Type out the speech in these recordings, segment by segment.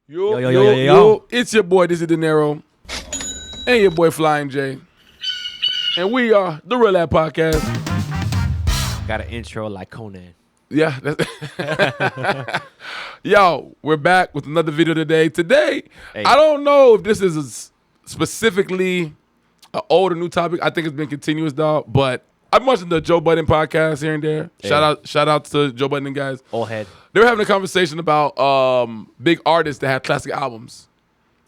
Yo, it's your boy, this is De Niro, and your boy Flying J. And we are the Real Lab Podcast. Got an intro like Conan. Yeah. Yo, we're back with another video today. Today, I don't know if this is specifically an old or new topic. I think it's been continuous, dog. But I've been watching the Joe Budden podcast here and there. Hey. Shout out to Joe Budden guys. Old head. They were having a conversation about big artists that have classic albums.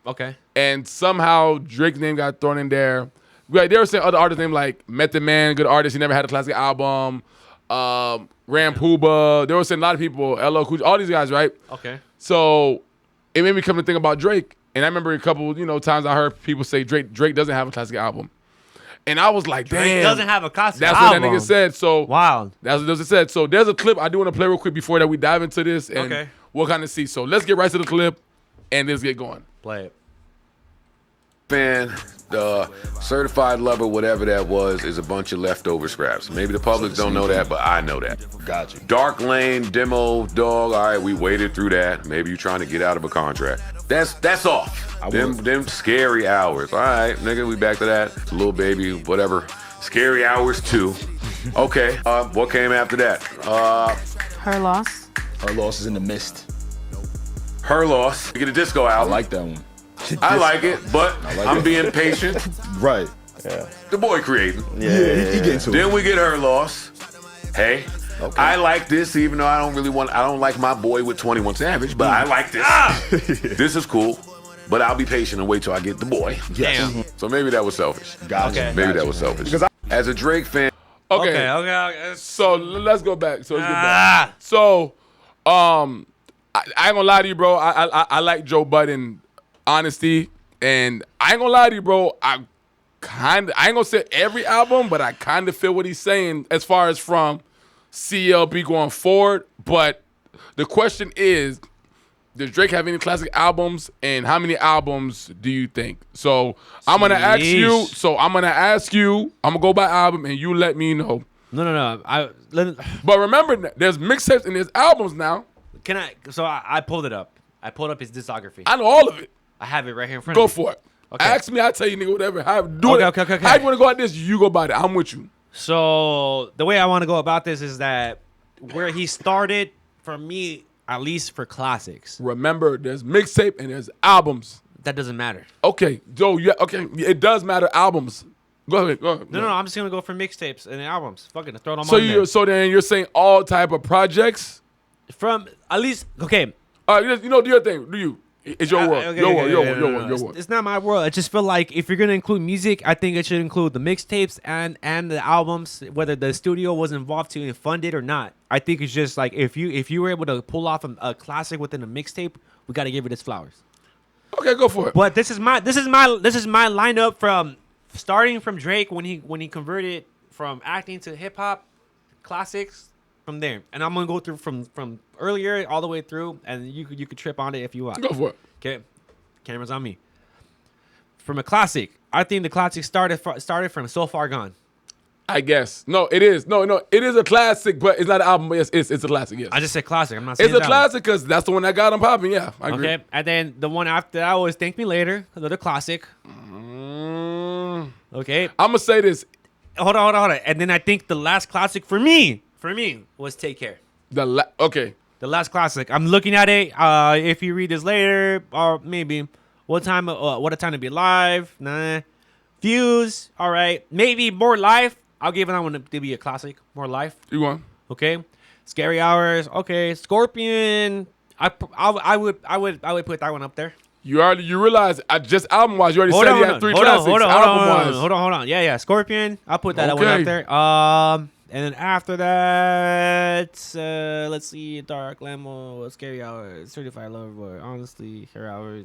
Okay. And somehow Drake's name got thrown in there. Like, they were saying other artists' name like Method Man, good artist. He never had a classic album. Ram Puba. They were saying a lot of people, LL Cool J, all these guys, right? Okay. So it made me come to think about Drake. And I remember a couple, times I heard people say Drake doesn't have a classic album. And I was like, damn. Drake doesn't have a classic album. That's what that nigga said. So wow. That's what it said. So there's a clip I do want to play real quick before that we dive into this. And we'll kind of see. So let's get right to the clip and let's get going. Play it. Fan, the certified lover, whatever that was, is a bunch of leftover scraps. Maybe the public don't know that, but I know that. Gotcha. Dark Lane, demo, dog, all right, we waited through that. Maybe you're trying to get out of a contract. That's off. Them scary hours. All right, nigga, we back to that. Little Baby, whatever. Scary Hours 2. Okay, what came after that? Her Loss. Her Loss is in the mist. Her Loss. We get a disco album. I like that one. I like it, but I'm being patient. Right. Yeah. The boy creating. Yeah, he gets to it. Then we get Her Loss. Hey, okay. I like this, even though I don't like my boy with 21 Savage, but I like this. This is cool, but I'll be patient and wait till I get the boy. Yes. Damn. So maybe that was selfish. Gotcha. Okay. Maybe that was selfish. Because as a Drake fan. Okay. So let's go back. So I ain't gonna lie to you, bro. I like Joe Budden honesty, and I ain't gonna lie to you, bro. I ain't gonna say every album, but I kind of feel what he's saying as far as from CLB going forward. But the question is, does Drake have any classic albums, and how many albums do you think? So I'm gonna ask you. I'm gonna go by album, and you let me know. No. But remember, there's mixtapes and there's albums now. Can I? So I pulled it up. I pulled up his discography. I know all of it. I have it right here in front of me. Go for it. Okay. Ask me, I'll tell you, nigga, whatever. Okay. How you want to go at this? You go by that. I'm with you. So the way I want to go about this is that where he started, for me, at least for classics. Remember, there's mixtape and there's albums. That doesn't matter. Okay, Joe. Yeah. Okay, it does matter. Albums. Go ahead. No. I'm just gonna go for mixtapes and albums. Fucking throw it on my. So then you're saying all type of projects from at least okay. Do your thing. Do you? It's your world. Your world. It's not my world. I just feel like if you're gonna include music, I think it should include the mixtapes and the albums, whether the studio was involved to fund it or not. I think it's just like if you were able to pull off a classic within a mixtape, we got to give it its flowers. Okay, go for it. But this is my lineup from starting from Drake when he converted from acting to hip hop classics. From there, and I'm gonna go through from earlier all the way through, and you could trip on it if you want. Go for it. Okay, camera's on me. From a classic, I think the classic started from So Far Gone. I guess it is. No, it is a classic, but it's not an album. But it's a classic. Yes, I just said classic. I'm not saying it's a classic because that's the one that got him popping. Yeah, I agree. Okay, and then the one after that was Thank Me Later, another classic. Okay, I'm gonna say this. Hold on. And then I think the last classic for me was Take Care. The last classic. I'm looking at it. If you read this later, or maybe What a Time to Be Alive. Nah. Fuse. All right. Maybe More Life. I'll give that one to be a classic. More Life. You want? Okay. Scary Hours. Okay. Scorpion. I would put that one up there. You realize just album wise, you already said he had three classics. Hold on. Yeah. Scorpion. I'll put that one up there. And then after that, let's see, Dark Lamo, Scary Hours, Certified Lover Boy, Honestly, Hair Hours.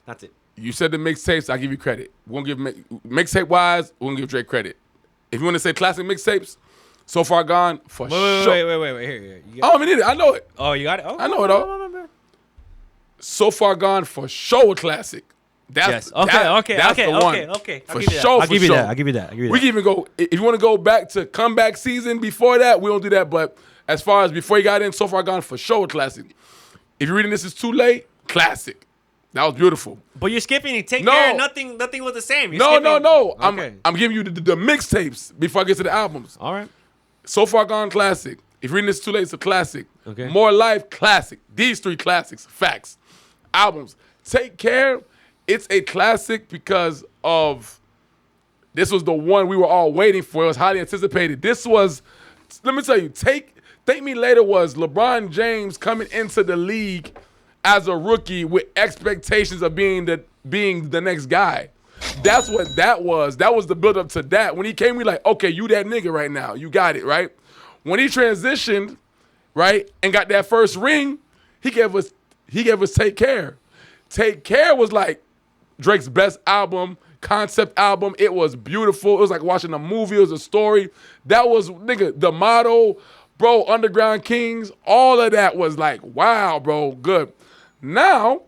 That's it. You said the mixtapes. I give you credit. We're gonna give mixtape wise. We're gonna give Drake credit. If you want to say classic mixtapes, So Far Gone for sure. Wait. Here. I mean, I know it. Oh, you got it. Oh, I know it all. So Far Gone for sure a classic. That's the one. Okay. I'll give you that. We can even go, if you want to go back to comeback season before that, we don't do that. But as far as before he got in, So Far Gone for sure a classic. If you're reading this is too late, classic. That was beautiful. But you're skipping Take No. Care. Nothing was the same. You're No. skipping- Okay. I'm giving you the mixtapes before I get to the albums. All right. So Far Gone, classic. If you're reading this too late, it's a classic. Okay. More Life, classic. These 3 classics, facts. Albums. Take Care, it's a classic because of this was the one we were all waiting for. It was highly anticipated. This was, let me tell you, Thank Me Later was LeBron James coming into the league as a rookie with expectations of being the next guy. That's what that was. That was the build up to that. When he came, we like, okay, you that nigga right now. You got it, right? When he transitioned, right, and got that first ring, he gave us Take Care. Take Care was like Drake's best album, concept album. It was beautiful. It was like watching a movie. It was a story. That was, nigga, the motto, bro, Underground Kings, all of that was like, wow, bro, good. Now,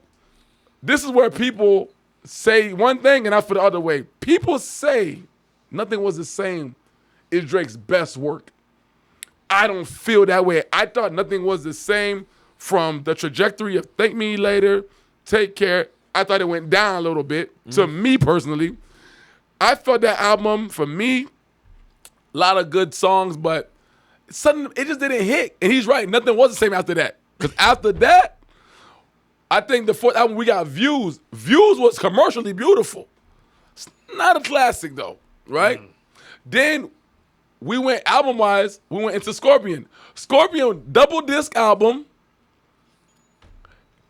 this is where people say one thing and I feel the other way. People say Nothing Was the Same is Drake's best work. I don't feel that way. I thought Nothing Was the Same from the trajectory of Thank Me Later, Take Care. I thought it went down a little bit to me personally. I felt that album, for me, a lot of good songs, but suddenly it just didn't hit. And he's right. Nothing was the same after that. Because after that, I think the 4th album we got Views. Views was commercially beautiful. It's not a classic though, right? Then we went album-wise, we went into Scorpion. Scorpion double disc album.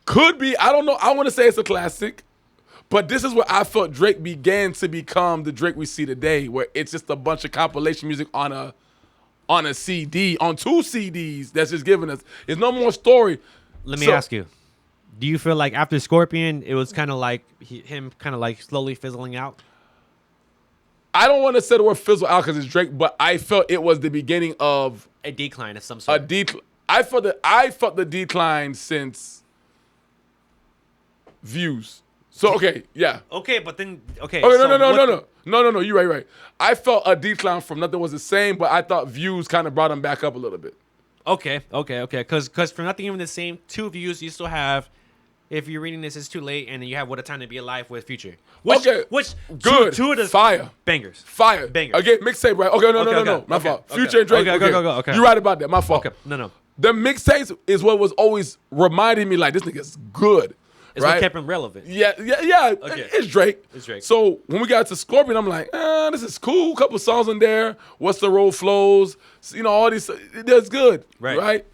Could be, I don't know, I want to say it's a classic. But this is where I felt Drake began to become the Drake we see today, where it's just a bunch of compilation music on a CD, on 2 CDs that's just giving us. There's no more story. Let me ask you. Do you feel like after Scorpion, it was kind of like him kind of like slowly fizzling out? I don't want to say the word fizzle out because it's Drake, but I felt it was the beginning of A decline of some sort. I felt the decline since Views. So okay, yeah. Okay, but then Okay, so no. You're right. I felt a decline from Nothing Was the Same, but I thought Views kind of brought him back up a little bit. Okay. Because for Nothing Even the Same, 2 Views, you still have. If you're reading this, it's too late, and then you have What a Time to Be Alive with Future. Which good. Two of the fire bangers. Fire. Bangers. Again, mixtape, right? Okay, no. My fault. Future and Drake. Okay. You're right about that. My fault. Okay, no. The mixtapes is what was always reminding me like this nigga's good. It's right? what kept him relevant. Yeah. Okay. It's Drake. It's Drake. So when we got to Scorpion, I'm like, this is cool. Couple songs in there. What's the Road Flows? You know, all these. That's good. Right.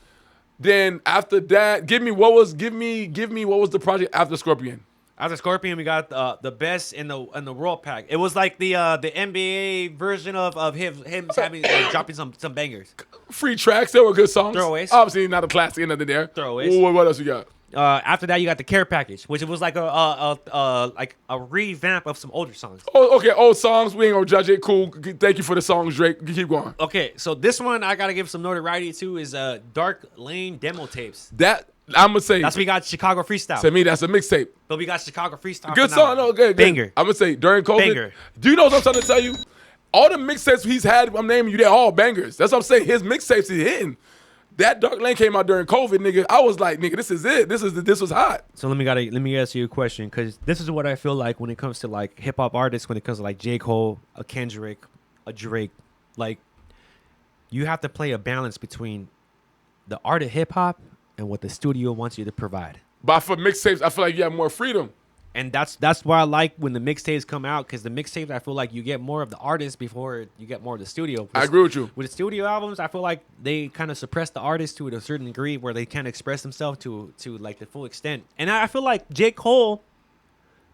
Then after that, give me what was the project after Scorpion? After Scorpion, we got the best in the World Pack. It was like the NBA version of him having dropping some bangers. Free tracks, they were good songs. Throwaways. Obviously not a classic end of the there. Throwaways. What else you got? After that, you got the Care Package, which was like a revamp of some older songs. Oh, okay, old songs. We ain't gonna judge it. Cool. Thank you for the songs, Drake. Keep going. Okay, so this one I gotta give some notoriety to is Dark Lane demo tapes. That I'm gonna say that's we got Chicago Freestyle. To me, that's a mixtape. But we got Chicago Freestyle. Good song. No, good. Banger. I'm gonna say during COVID. Banger. Do you know what I'm trying to tell you? All the mixtapes he's had, I'm naming you, they're all bangers. That's what I'm saying. His mixtapes is hitting. That Dark Lane came out during COVID, nigga. I was like, nigga, this is it. This was hot. So let me ask you a question, because this is what I feel like when it comes to like hip hop artists, when it comes to like J. Cole, a Kendrick, a Drake, like you have to play a balance between the art of hip hop and what the studio wants you to provide. But for mixtapes, I feel like you have more freedom. And that's why I like when the mixtapes come out, because the mixtapes, I feel like you get more of the artist before you get more of the studio. I agree with you. With the studio albums, I feel like they kind of suppress the artist to a certain degree where they can't express themselves to like the full extent. And I feel like J. Cole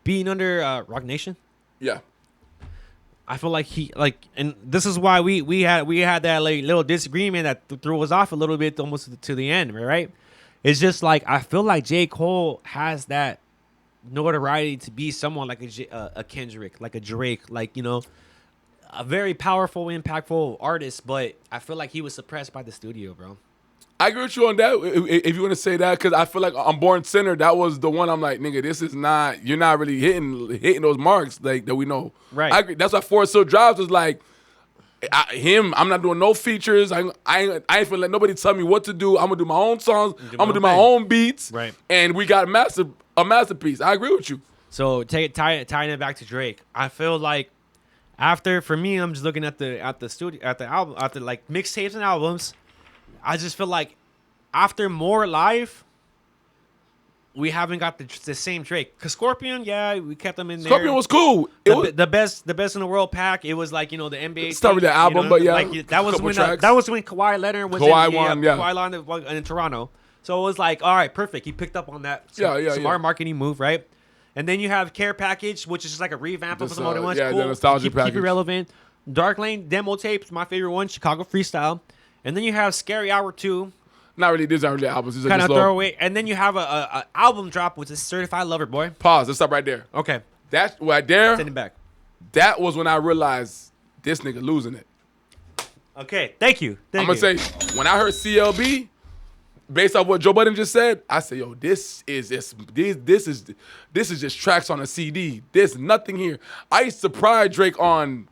being under Rock Nation. Yeah. I feel like and this is why we had that like little disagreement that threw us off a little bit almost to the end, right? It's just like I feel like J. Cole has that notoriety to be someone like a Kendrick, like a Drake, like, you know, a very powerful, impactful artist, but I feel like he was suppressed by the studio, bro. I agree with you on that, if you want to say that, because I feel like on Born Sinner, that was the one I'm like, nigga, this is not, you're not really hitting those marks like that we know. Right. I agree. That's why Forest Hill Drives was like, I'm not doing no features. I ain't finna let nobody tell me what to do. I'm gonna do my own songs. I'm gonna do my own beats. Right. And we got massive a masterpiece. I agree with you. So tying it back to Drake, I feel like for me, I'm just looking at the studio at the album after like mixtapes and albums. I just feel like after More Live, we haven't got the same Drake. Cause Scorpion, yeah, we kept them in there. Scorpion was cool. The best in the world pack. It was like the NBA. Start with the album, but yeah, like, that was when Kawhi Leonard was Kawhi Leonard in Toronto. So it was like, all right, perfect. He picked up on that. Smart marketing move, right? And then you have Care Package, which is just like a revamp of some other ones. Yeah, cool. the nostalgia package. Keep it relevant. Dark Lane demo tapes, my favorite one, Chicago Freestyle. And then you have Scary Hour 2. Not really. These aren't really albums. These are Kind just of throwaway. And then you have a album drop, which is Certified Lover Boy. Pause. Let's stop right there. Okay. That right there. Send it back. That was when I realized this nigga losing it. Okay. Thank you. I'm gonna say when I heard CLB, based off what Joe Budden just said, I said, yo, this is just tracks on a CD. There's nothing here. I used to pride Drake on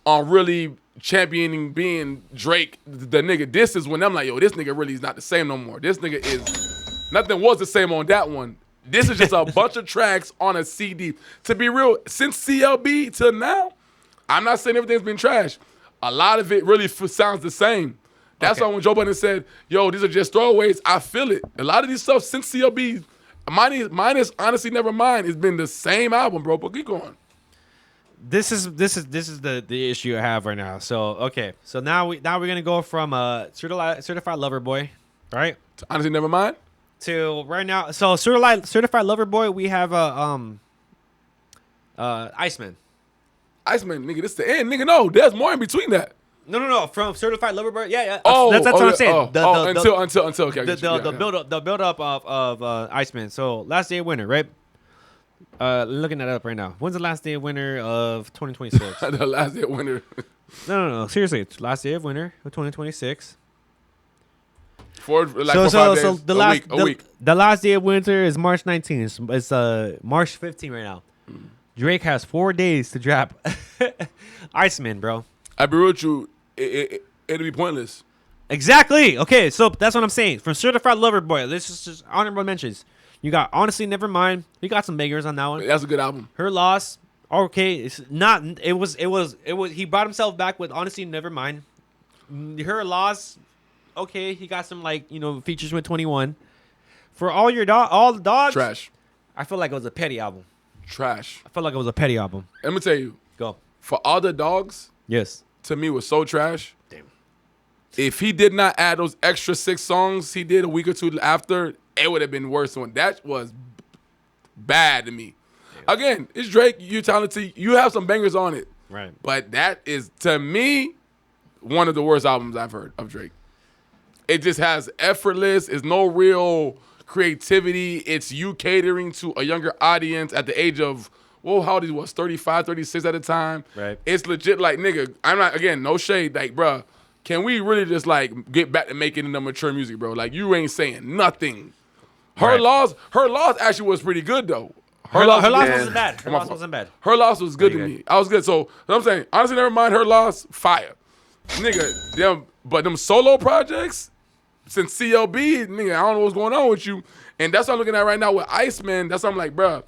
really championing being Drake, the nigga. This is when I'm like, yo, this nigga really is not the same no more. This nigga is nothing was the same on that one. This is just a bunch of tracks on a CD. To be real, since CLB till now, I'm not saying everything's been trash. A lot of it really sounds the same. That's why when Joe Budden said, yo, these are just throwaways, I feel it. A lot of these stuff since CLB, minus Honestly Nevermind, it's been the same album, bro. But keep going. This is the issue I have right now. So so now we're gonna go from Certified Lover Boy, right? To Honestly Nevermind? To right now. So Certified Lover Boy, we have Iceman. Iceman, nigga, this the end, nigga. No, there's more in between that. No. From Certified Lover Boy, yeah. Oh, that's what I'm saying. Until okay. The build up of Iceman. So Last Day of Winter, right? Looking that up right now. When's the last day of winter of 2026? The last day of winter. No. Seriously, it's last day of winter of 2026. For 5 days, a week. The last day of winter is March 19th. It's March 15th right now. Drake has 4 days to drop Iceman, bro. I be real with you, it'll be pointless. Exactly. Okay, so that's what I'm saying. From Certified Lover Boy, this is just honorable mentions. You got Honestly Nevermind. We got some bangers on that one. That's a good album. Her Loss. Okay, it's not. It was. He brought himself back with Honestly Nevermind. Her Loss. Okay, he got some features with 21. For all the dogs. Trash. I feel like it was a petty album. Trash. I feel like it was a petty album. Let me tell you. Go. For All the Dogs. Yes. To me was so trash. Damn. If he did not add those extra 6 songs he did a week or two after, it would have been worse. That was bad to me. Damn. Again, it's Drake. You're talented. You have some bangers on it. Right. But that is, to me, one of the worst albums I've heard of Drake. It just has effortless. It's no real creativity. It's you catering to a younger audience at the age of, how old he was, 35, 36 at the time. Right. It's legit like, nigga, I'm not, again, no shade. Like, bruh, can we really just, get back to making the mature music, bro? Like, you ain't saying nothing. Her Loss actually was pretty good, though. Her Loss wasn't bad. Her Loss wasn't bad. Her Loss was good to me. I was good. So, I'm saying, Honestly Nevermind, Her Loss, fire. Nigga, but them solo projects, since CLB, nigga, I don't know what's going on with you. And that's what I'm looking at right now with Iceman. That's what I'm like, bruh,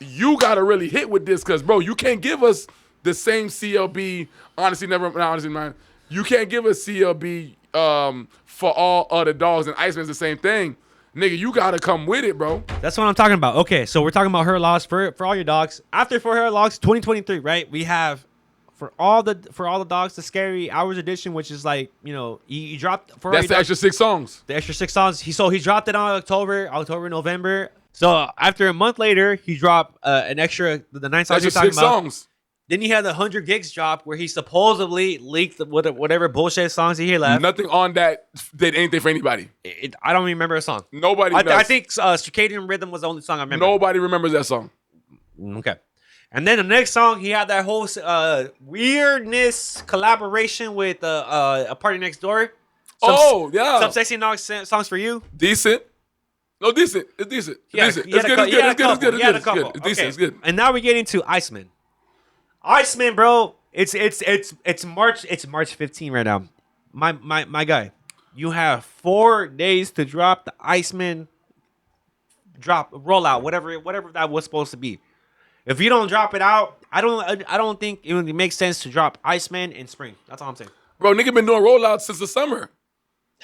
you got to really hit with this because, bro, you can't give us the same CLB, Honestly Mind. You can't give us CLB for All Other Dogs, and Iceman's the same thing. Nigga, you got to come with it, bro. That's what I'm talking about. Okay, so we're talking about Her Loss for All Your Dogs. After For Her Loss 2023, right, we have For all the Dogs, the Scary Hours edition, which is he dropped for that's the extra 6 songs. The extra 6 songs. He dropped it on October, November. So after a month later, he dropped the 9 songs you're talking about. Songs. Then he had the 100 gigs drop where he supposedly leaked whatever bullshit songs he had left. Nothing on that did anything for anybody. I don't even remember a song. Nobody. I think Circadian Rhythm was the only song I remember. Nobody remembers that song. Okay. And then the next song, he had that whole weirdness collaboration with A Party Next Door. Some sexy songs for you. Decent. No, decent. It's decent. It's good. It's good. And now we get into Iceman. Iceman, bro. It's March 15 right now. My guy, you have 4 days to drop the Iceman rollout, whatever that was supposed to be. If you don't drop it out, I don't think it would make sense to drop Iceman in spring. That's all I'm saying. Bro, nigga been doing rollouts since the summer.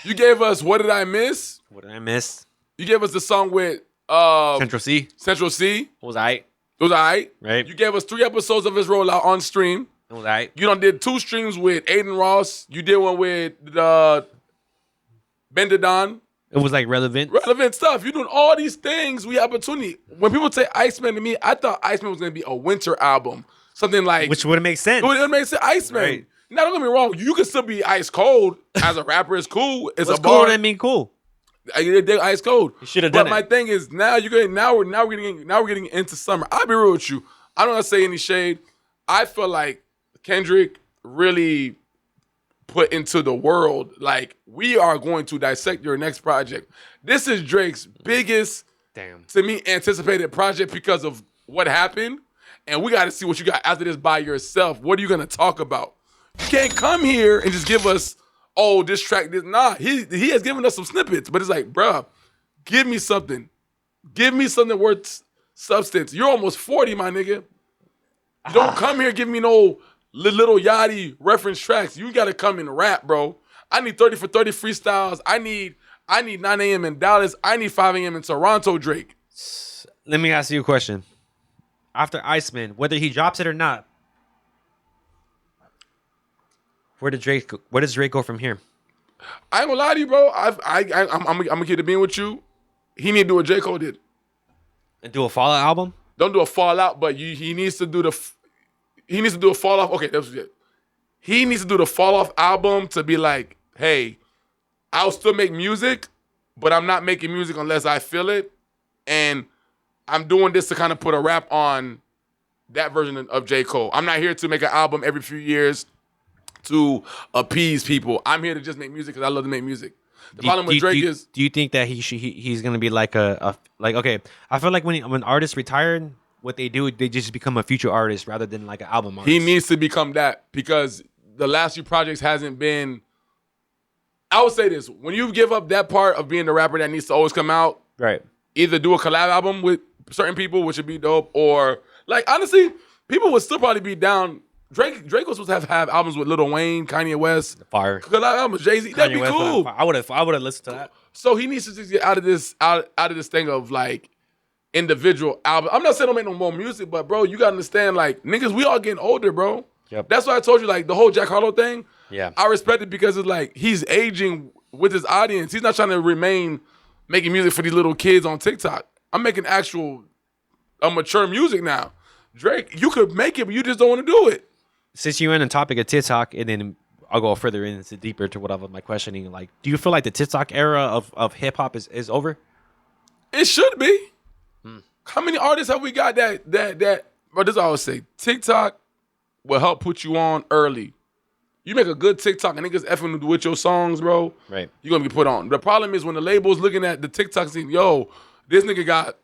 You gave us What Did I Miss? What did I miss? You gave us the song with Central C. Central C. It was alright. It was alright. Right. You gave us 3 episodes of his rollout on stream. It was alright. You done did 2 streams with Aiden Ross. You did one with Bendadon. It was like relevant. Relevant stuff. You're doing all these things. We have opportunity. When people say Iceman to me, I thought Iceman was going to be a winter album. Something like... Which would make sense. It would make sense. Iceman. Right. Now, don't get me wrong. You can still be ice cold as a rapper. It's cool. It's What's a bar. cool? I mean, cool. They're ice cold. You should have done But my thing is now we're getting into summer. I'll be real with you. I don't want to say any shade. I feel like Kendrick really put into the world, like, we are going to dissect your next project. This is Drake's biggest, to me, anticipated project because of what happened. And we got to see what you got after this by yourself. What are you going to talk about? You can't come here and just give us, oh, this track, this. Nah, he has given us some snippets, but it's like, bruh, give me something. Give me something worth substance. You're almost 40, my nigga. Don't come here giving me no Little Yachty reference tracks. You got to come and rap, bro. I need 30 for 30 freestyles. I need 9 a.m. in Dallas. I need 5 a.m. in Toronto, Drake. Let me ask you a question. After Iceman, whether he drops it or not, where does Drake go from here? I ain't gonna lie to you, bro. I'm gonna keep it being with you. He need to do what J. Cole did. And do a Fallout album? Don't do a Fallout, but he needs to do a fall off. Okay, that's it. He needs to do the fall off album to be like, hey, I'll still make music, but I'm not making music unless I feel it. And I'm doing this to kind of put a wrap on that version of J. Cole. I'm not here to make an album every few years to appease people. I'm here to just make music because I love to make music. The problem with Drake is... Do you think that he's going to be like okay, I feel like when artists retire, what they do, they just become a future artist rather than like an album artist. He needs to become that because the last few projects hasn't been... I would say this. When you give up that part of being the rapper that needs to always come out, right? Either do a collab album with certain people, which would be dope, or... Like, honestly, people would still probably be down... Drake was supposed to have albums with Lil Wayne, Kanye West. Fire. Collab albums, Jay-Z. That'd be cool. I would have listened to that. So he needs to just get out of this thing of like individual album. I'm not saying don't make no more music, but bro, you gotta understand, like, niggas, we all getting older, bro. Yep. That's why I told you, like, the whole Jack Harlow thing. Yeah. I respect it because it's like he's aging with his audience. He's not trying to remain making music for these little kids on TikTok. I'm making actual mature music now. Drake, you could make it, but you just don't want to do it. Since you're in the topic of TikTok, and then I'll go further into deeper to whatever my questioning. Like, do you feel like the TikTok era of hip hop is over? It should be. How many artists have we got that? But this is what I always say. TikTok will help put you on early. You make a good TikTok and niggas effing with your songs, bro. Right. You're gonna be put on. The problem is when the label's looking at the TikTok scene, yo, this nigga got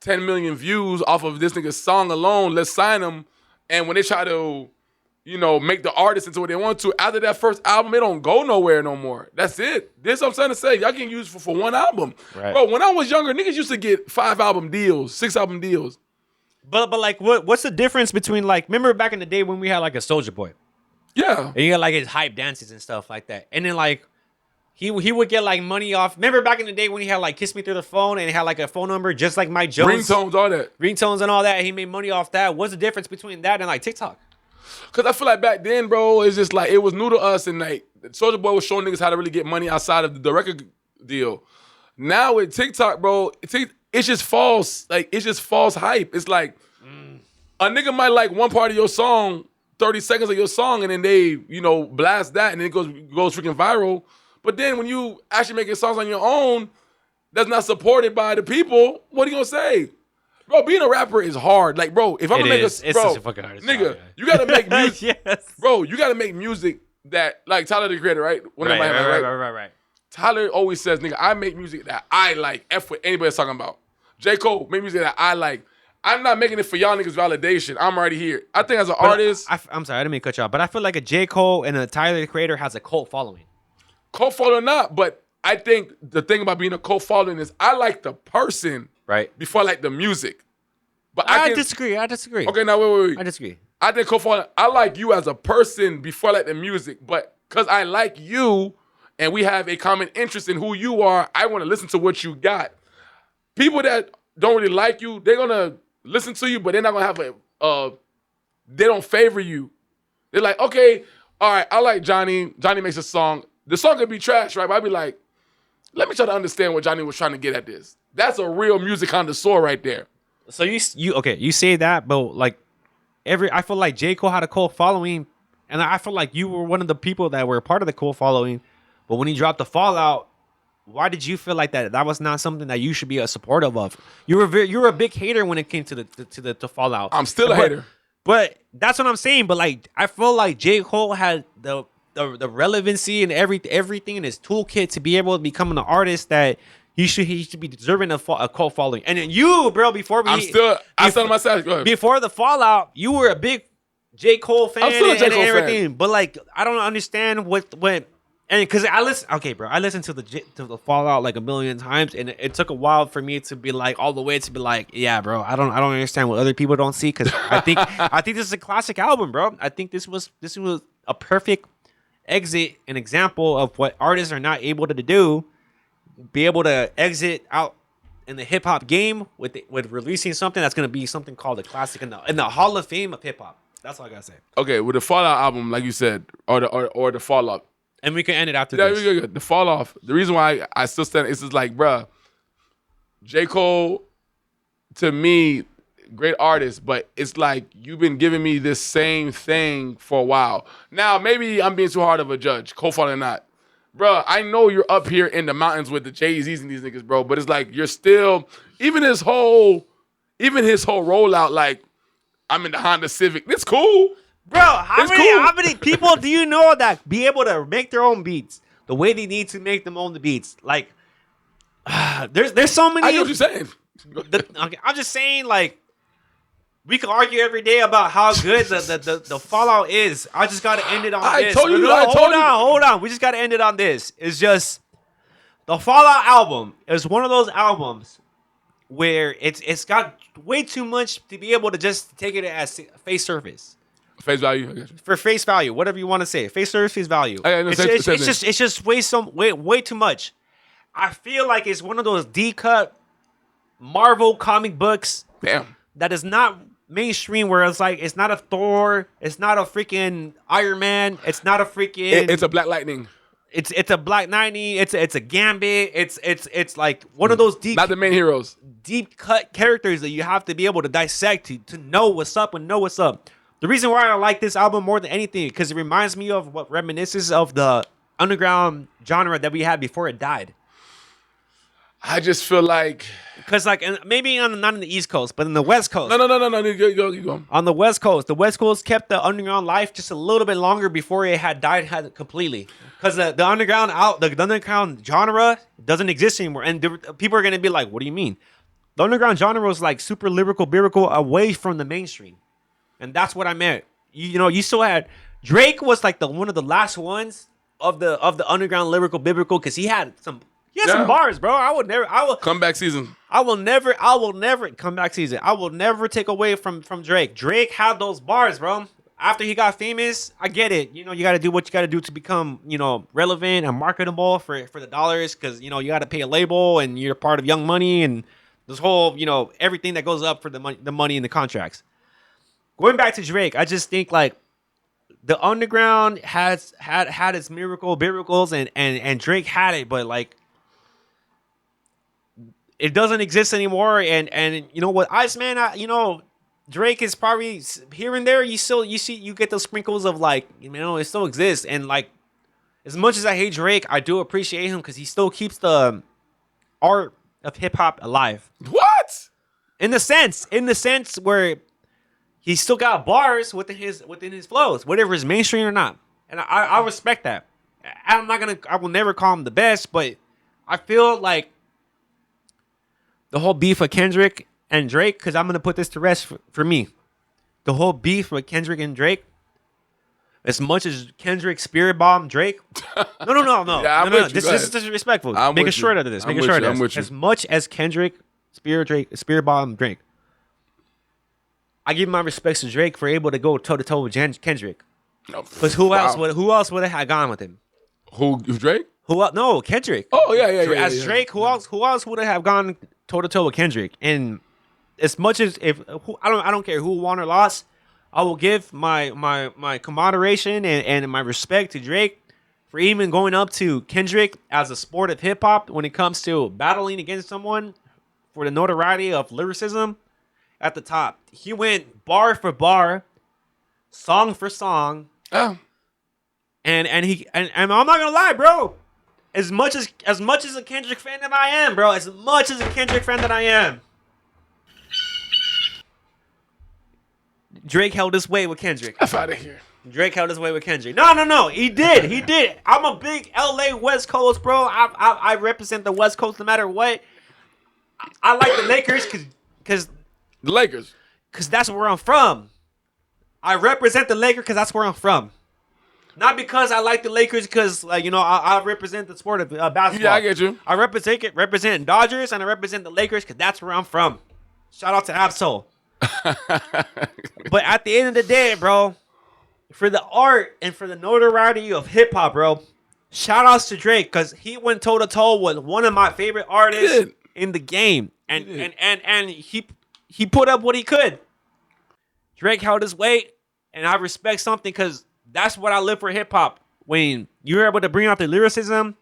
10 million views off of this nigga's song alone. Let's sign him. And when they try to, make the artist into what they want to, after that first album, it don't go nowhere no more. That's it. This is what I'm trying to say. Y'all can use for one album. Right. Bro, when I was younger, niggas used to get 5 album deals, 6 album deals. But like, what's the difference between, like, remember back in the day when we had like a Soulja Boy? Yeah. And you got like his hype dances and stuff like that. And then like he would get like money off. Remember back in the day when he had like Kiss Me Through the Phone and he had like a phone number just like Mike Jones. Ringtones, all that. Ringtones and all that. He made money off that. What's the difference between that and like TikTok? Because I feel like back then, bro, it's just like it was new to us, and like Soulja Boy was showing niggas how to really get money outside of the record deal. Now with TikTok, bro, it's just false. Like, it's just false hype. It's like a nigga might like one part of your song, 30 seconds of your song, and then they, blast that, and then it goes freaking viral. But then when you actually making songs on your own that's not supported by the people, what are you gonna say? Bro, being a rapper is hard. Like, bro, if I'm gonna make it's such a fucking hard nigga, you gotta make music. Yes. Bro, you gotta make music that, like Tyler the Creator, right? Right. Tyler always says, nigga, I make music that I like. F what anybody's talking about. J. Cole, make music that I like. I'm not making it for y'all niggas validation. I'm already here. I think as an artist... I'm sorry, I didn't mean to cut you off, but I feel like a J. Cole and a Tyler the Creator has a cult following. Cult following or not, but I think the thing about being a cult following is I like the person Right. before I like the music. But I disagree. Okay, now wait. I disagree. I think Cole Falling, I like you as a person before I like the music, but because I like you and we have a common interest in who you are, I want to listen to what you got. People that don't really like you, they're going to listen to you, but they're not going to have they don't favor you. They're like, okay, all right, I like Johnny. Johnny makes a song. The song could be trash, right? But I'd be like, let me try to understand what Johnny was trying to get at this. That's a real music connoisseur right there. So you say that, but like I feel like J. Cole had a cult following, and I feel like you were one of the people that were part of the cult following. But when he dropped the Fallout, why did you feel like that was not something that you should be a supportive of? You were a big hater when it came to the Fallout. I'm still a hater. But that's what I'm saying. But like I feel like J. Cole had the relevancy and everything in his toolkit to be able to become an artist that he should be deserving of a cult following. And then you, bro, I said myself. Go ahead. Before the Fallout, you were a big J. Cole fan. I'm still a J. Cole everything. fan. But like, I don't understand what and because I listen. Okay, bro, I listened to the Fallout like a million times, and it took a while for me to be like all the way to be like, yeah, bro, I don't understand what other people don't see, because I think this is a classic album, bro. I think this was a perfect exit, an example of what artists are not able to do. Be able to exit out in the hip hop game with releasing something that's going to be something called a classic in the Hall of Fame of hip hop. That's all I gotta say. Okay, with the Fallout album, like you said, or the Fallout, and we can end it after this. Yeah, the fall off. The reason why I still stand is just like, bruh, J. Cole, to me, great artist, but it's like you've been giving me this same thing for a while. Now, maybe I'm being too hard of a judge, Cole Falling or not. Bro, I know you're up here in the mountains with the Jay-Z's and these niggas, bro, but it's like you're still, even his whole rollout, like, I'm in the Honda Civic. It's cool. Bro, how many people do you know that be able to make their own beats the way they need to make them own the beats? Like, there's so many. I know what you're saying. Okay, I'm just saying, like, we can argue every day about how good the Fallout is. I just got to end it on this. Hold on. We just got to end it on this. It's just the Fallout album is one of those albums where it's got way too much to be able to just take it as face surface. Face value, I guess. For face value, whatever you want to say. Face surface, face value. It's just way too much. I feel like it's one of those D-cut Marvel comic books. Damn. That is not mainstream, where it's like it's not a Thor, it's not a freaking Iron Man, it's not a freaking. It's a Black Lightning. It's a Black Lightning. It's a Gambit. It's like one of those deep, not the main heroes, deep cut characters that you have to be able to dissect to know what's up and know what's up. The reason why I like this album more than anything, because it reminds me of what reminisces of the underground genre that we had before it died. I just feel like, because like, maybe not in the East Coast, but in the West Coast. No. You go. On the West Coast kept the underground life just a little bit longer before it had died completely. Because the underground genre doesn't exist anymore, and people are gonna be like, "What do you mean?" The underground genre was like super lyrical, away from the mainstream, and that's what I meant. You still had Drake was like one of the last ones of the underground lyrical, because he had some. Some bars, bro. I will comeback season. I will never comeback season. I will never take away from Drake. Drake had those bars, bro. After he got famous, I get it. You got to do what you got to do to become, relevant and marketable for the dollars, because you got to pay a label and you're part of Young Money and this whole, everything that goes up for the money and the contracts. Going back to Drake, I just think like the underground has had its miracles and Drake had it, but like, it doesn't exist anymore, and you know what, Iceman, Drake is probably here and there. You get those sprinkles of like, it still exists, and like, as much as I hate Drake, I do appreciate him because he still keeps the art of hip hop alive. What? In the sense where he still got bars within his flows, whatever is mainstream or not, and I respect that. I will never call him the best, but I feel like the whole beef of Kendrick and Drake, because I'm going to put this to rest for me. The whole beef with Kendrick and Drake, as much as Kendrick spirit bombed Drake. No. Yeah, This is disrespectful. Make it short out of this. I'm with you. As much as Kendrick Spear Bomb Drake. I give my respects to Drake for able to go toe to toe with Kendrick. Because who else would have gone with him? Who Drake? No, Kendrick. Oh yeah. As Drake, who else would have gone toe to toe with Kendrick? And as much as I don't care who won or lost, I will give my commiseration and my respect to Drake for even going up to Kendrick as a sport of hip hop when it comes to battling against someone for the notoriety of lyricism at the top. He went bar for bar, song for song. Oh. And I'm not gonna lie, bro. As much as a Kendrick fan that I am, bro, as much as a Kendrick fan that I am, Drake held his way with Kendrick. F out of here. Drake held his way with Kendrick. No. He did. I'm a big LA West Coast, bro. I represent the West Coast no matter what. I like the Lakers because The Lakers. Because that's where I'm from. I represent the Lakers because that's where I'm from. Not because I like the Lakers because, I represent the sport of basketball. Yeah, I get you. I represent Dodgers and I represent the Lakers because that's where I'm from. Shout out to Absol. But at the end of the day, bro, for the art and for the notoriety of hip-hop, bro, shout outs to Drake because he went toe-to-toe with one of my favorite artists in the game. And he put up what he could. Drake held his weight, and I respect something because that's what I live for hip-hop. When you're able to bring out the lyricism,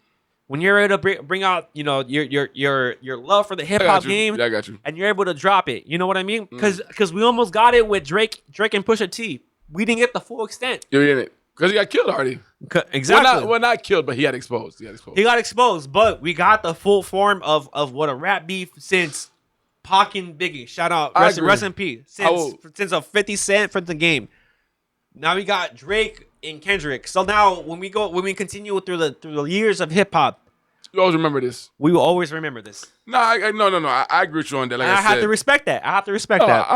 when you're able to bring out, your love for the hip-hop game, I got you. and you're able to drop it. You know what I mean? Because we almost got it with Drake and Pusha T. We didn't get the full extent. You didn't. Because he got killed already. Exactly. Well, not killed, but he got exposed. He got exposed, but we got the full form of what a rap beef since Pac and Biggie. Shout out. Rest in peace. Since a 50 Cent from the game. Now we got Drake and Kendrick. So now when we continue through the years of hip hop, you always remember this. We will always remember this. No. I agree with you on that. Like I said, have to respect that. I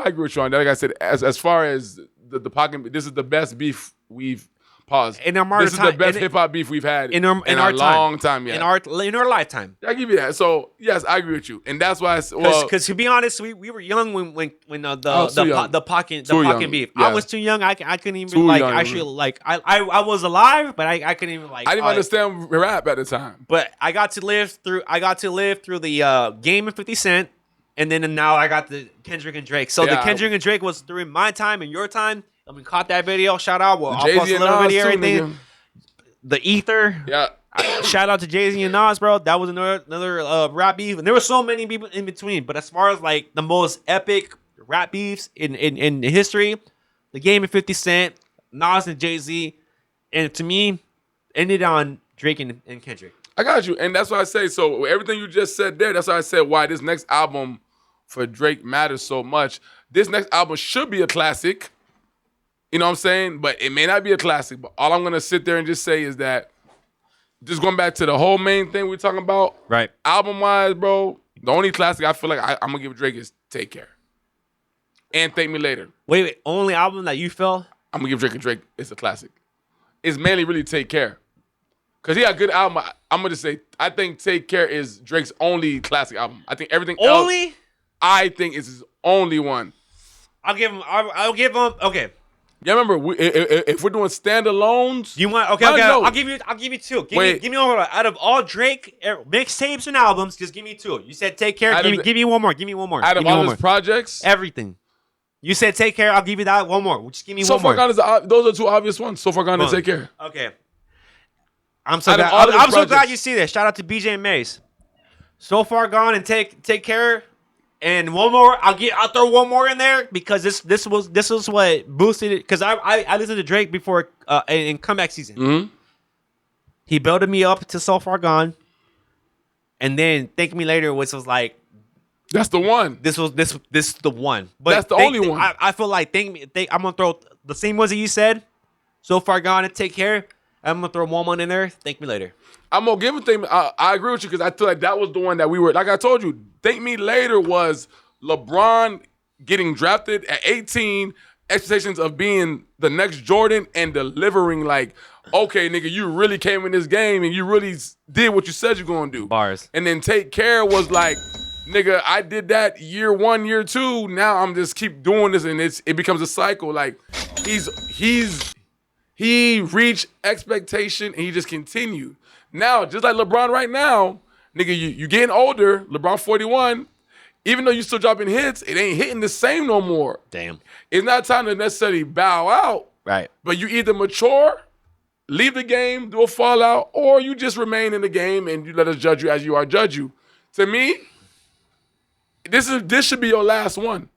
agree with you on that. Like I said, as far as the Pac and this is the best beef we've paused. In our this is the best hip hop beef we've had in a long time. Yeah. In our lifetime. I give you that. So yes, I agree with you, and that's why. Because to be honest, we were young when the Pac and beef. Yeah. I was too young. I couldn't even I was alive, but I couldn't even I didn't understand rap at the time. But I got to live through the Game of 50 Cent, and then now I got the Kendrick and Drake. So the Kendrick and Drake was during my time and your time. I mean, caught that video. Shout out. Well, I'll post a little video, everything. The Ether. Yeah. Shout out to Jay-Z and Nas, bro. That was another rap beef. And there were so many people in between. But as far as like the most epic rap beefs in history, the Game of 50 Cent, Nas and Jay-Z, and to me, ended on Drake and Kendrick. I got you. And that's why I say, so everything you just said there, that's why I said why this next album for Drake matters so much. This next album should be a classic. You know what I'm saying? But it may not be a classic. But all I'm going to sit there and just say is that, just going back to the whole main thing we're talking about, right? Album-wise, bro, the only classic I feel like I'm going to give Drake is Take Care. And Thank Me Later. Wait. Only album that you feel? I'm going to give Drake is a classic. It's mainly really Take Care. Because he got a good album. I'm going to say, I think Take Care is Drake's only classic album. I think everything else, I think is his only one. I'll give him, okay. Yeah, remember if we're doing standalones, you want okay? I'll give you two. Give me one more. Out of all Drake mixtapes and albums, just give me two. You said Take Care. Give me one more. Give me one more. Out of all his projects, everything. You said Take Care. I'll give you that one more. Just give me one more. So Far Gone those are two obvious ones. So Far Gone and Take Care. Okay. I'm so glad you see this. Shout out to BJ and Mace. So Far Gone and Take Care. And one more, I'll throw one more in there because this was what boosted it. Because I listened to Drake before in comeback season. Mm-hmm. He built me up to So Far Gone, and then Thank Me Later, which was like, that's the one. This is the one. But that's the only one. I feel like I'm gonna throw the same ones that you said. So Far Gone and Take Care. I'm gonna throw one in there. Thank Me Later. I'm gonna give it. I agree with you because I feel like that was the one that we were. Like I told you, Thank Me Later was LeBron getting drafted at 18, expectations of being the next Jordan and delivering like, okay, nigga, you really came in this game and you really did what you said you're gonna do. Bars. And then Take Care was like, nigga, I did that year 1, year 2. Now I'm just keep doing this, and it becomes a cycle. Like he reached expectation, and he just continued. Now, just like LeBron right now, nigga, you getting older. LeBron 41. Even though you still dropping hits, it ain't hitting the same no more. Damn. It's not time to necessarily bow out. Right. But you either mature, leave the game, do a fallout, or you just remain in the game and you let us judge you as you are judge you. To me, this should be your last one.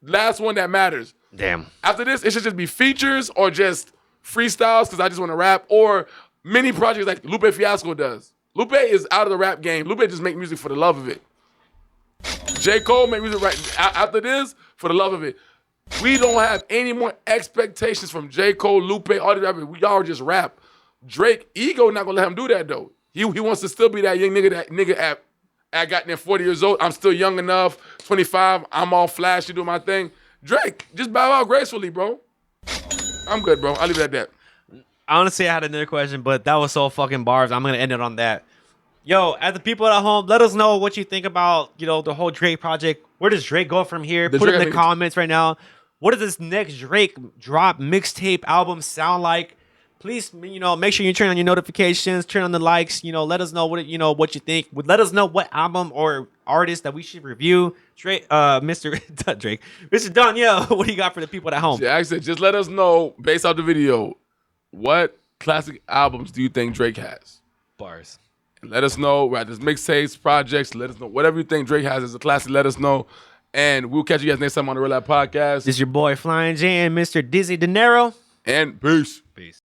Last one that matters. Damn. After this, it should just be features or just freestyles because I just want to rap, or mini projects like Lupe Fiasco does. Lupe is out of the rap game. Lupe just make music for the love of it. J. Cole make music right after this for the love of it. We don't have any more expectations from J. Cole, Lupe, all the rappers. We all just rap. Drake, ego not gonna let him do that though. He wants to still be that young nigga, at goddamn 40 years old. I'm still young enough, 25, I'm all flashy, doing my thing. Drake, just bow out gracefully, bro. I'm good, bro. I'll leave it at that. Honestly, I had another question, but that was so fucking bars. I'm gonna end it on that. Yo, at the people at home, let us know what you think about, the whole Drake project. Where does Drake go from here? Put it in the comments right now. What does this next Drake drop mixtape album sound like? Please, make sure you turn on your notifications, turn on the likes. Let us know what you think. Let us know what album or artist that we should review. Drake, Mr. Drake, Mr. Danielle, what do you got for the people at home? Yeah, I said, just let us know based off the video, what classic albums do you think Drake has? Bars. Let us know. We're at this mixtapes, projects. Let us know. Whatever you think Drake has as a classic, let us know. And we'll catch you guys next time on the Real Life Podcast. This is your boy PHLYINH and Mr. Dizzy De Niro. And peace. Peace.